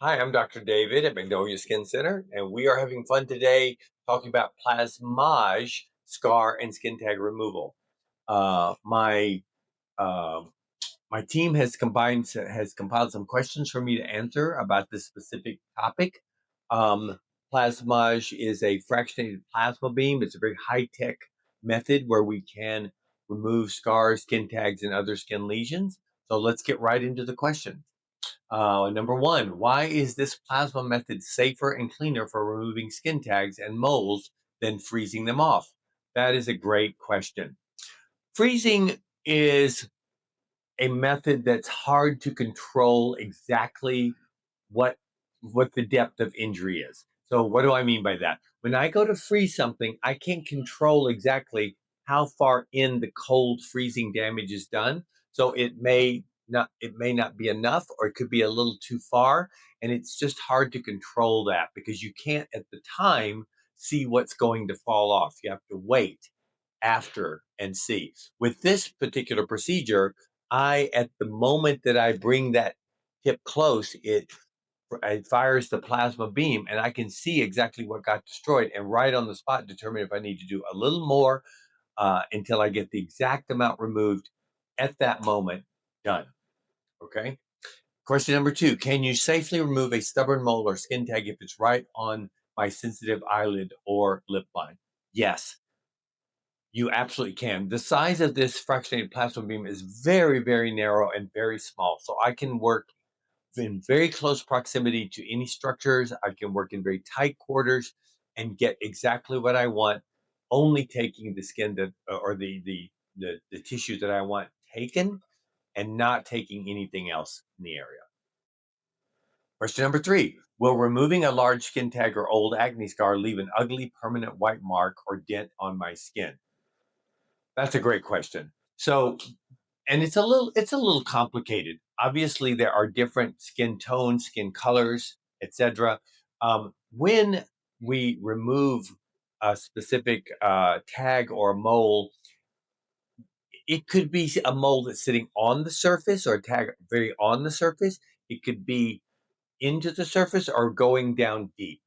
Hi, I'm Dr. David at Magnolia Skin Center, and we are having fun today talking about Plasmage scar and skin tag removal. Uh, my uh, my team has compiled some questions for me to answer about this specific topic. Um, Plasmage is a fractionated plasma beam. It's a very high tech method where we can remove scars, skin tags, and other skin lesions. So let's get right into the question. Number one, why is this plasma method safer and cleaner for removing skin tags and moles than freezing them off? That is a great question. Freezing is a method that's hard to control exactly what what the depth of injury is. So what do I mean by that? When I go to freeze something, I can't control exactly how far in the cold freezing damage is done. So it may not be enough, or it could be a little too far, and it's just hard to control that because you can't at the time see what's going to fall off. You have to wait after and see. With this particular procedure, at the moment that I bring that tip close, it fires the plasma beam, and I can see exactly what got destroyed, and right on the spot determine if I need to do a little more until I get the exact amount removed at that moment done. Okay. Question number two: can you safely remove a stubborn mole or skin tag if it's right on my sensitive eyelid or lip line? Yes, you absolutely can. The size of this fractionated plasma beam is very, very narrow and very small. So I can work in very close proximity to any structures. I can work in very tight quarters and get exactly what I want, only taking the skin that or the tissue that I want taken and not taking anything else in the area. Question number three: will removing a large skin tag or old acne scar leave an ugly permanent white mark or dent on my skin? That's a great question. So, and it's a little complicated. Obviously, there are different skin tones, skin colors, etc. When we remove a specific tag or mole, it could be a mole that's sitting on the surface or a tag very on the surface. It could be into the surface or going down deep.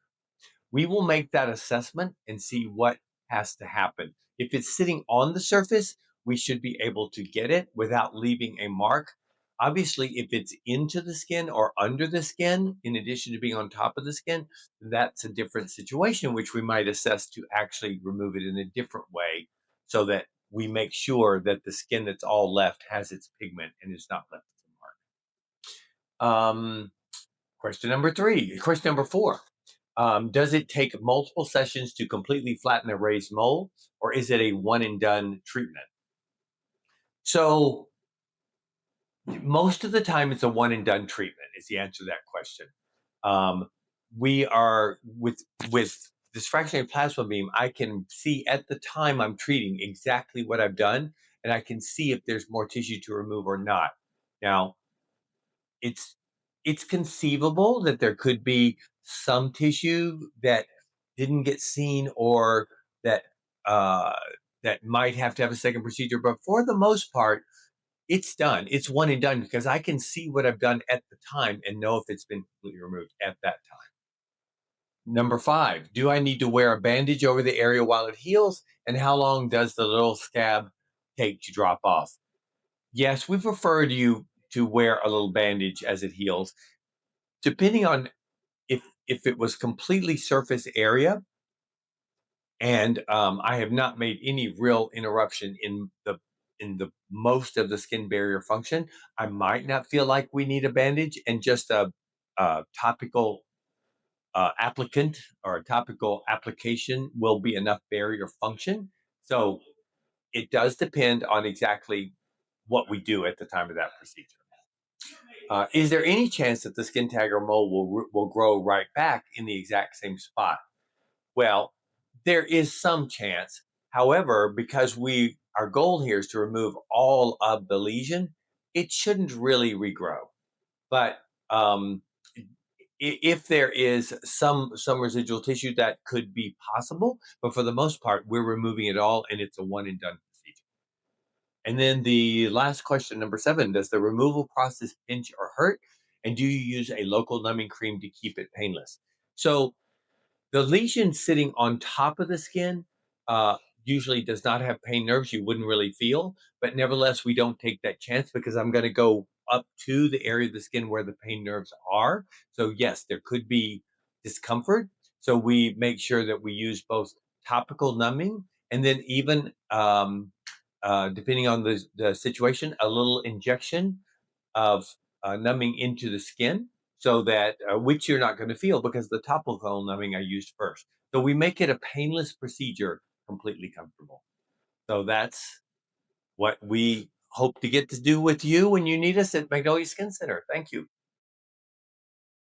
We will make that assessment and see what has to happen. If it's sitting on the surface, we should be able to get it without leaving a mark. Obviously, if it's into the skin or under the skin, in addition to being on top of the skin, that's a different situation, which we might assess to actually remove it in a different way so that we make sure that the skin that's all left has its pigment and is not left as a mark. Question number four. Does it take multiple sessions to completely flatten a raised mole, or is it a one and done treatment? So, most of the time, it's a one and done treatment, is the answer to that question. Um, we are with this fractionated plasma beam, I can see at the time I'm treating exactly what I've done, and I can see if there's more tissue to remove or not. Now, it's it's conceivable that there could be some tissue that didn't get seen or that uh, that might have to have a second procedure. But for the most part, it's done. It's one and done because I can see what I've done at the time and know if it's been completely removed at that time. Number five, do I need to wear a bandage over the area while it heals? And how long does the little scab take to drop off? Yes, we prefer you to wear a little bandage as it heals. Depending on if it was completely surface area and I have not made any real interruption in the most of the skin barrier function, I might not feel like we need a bandage, and just a topical applicant or a topical application will be enough barrier function. So it does depend on exactly what we do at the time of that procedure. Is there any chance that the skin tag or mole will grow right back in the exact same spot? Well, there is some chance. However, because we our goal here is to remove all of the lesion, it shouldn't really regrow. But if there is some residual tissue, that could be possible. But for the most part, we're removing it all, and it's a one and done procedure. And then the last question, number seven: does the removal process pinch or hurt? And do you use a local numbing cream to keep it painless? So the lesion sitting on top of the skin uh, usually does not have pain nerves. You wouldn't really feel, but nevertheless, we don't take that chance because I'm going to go up to the area of the skin where the pain nerves are. So yes, there could be discomfort. So we make sure that we use both topical numbing and then even depending on the situation, a little injection of numbing into the skin so that which you're not going to feel because the topical numbing I used first. So we make it a painless procedure, completely comfortable. So that's what we hope to get to do with you when you need us at Magnolia Skin Center. Thank you.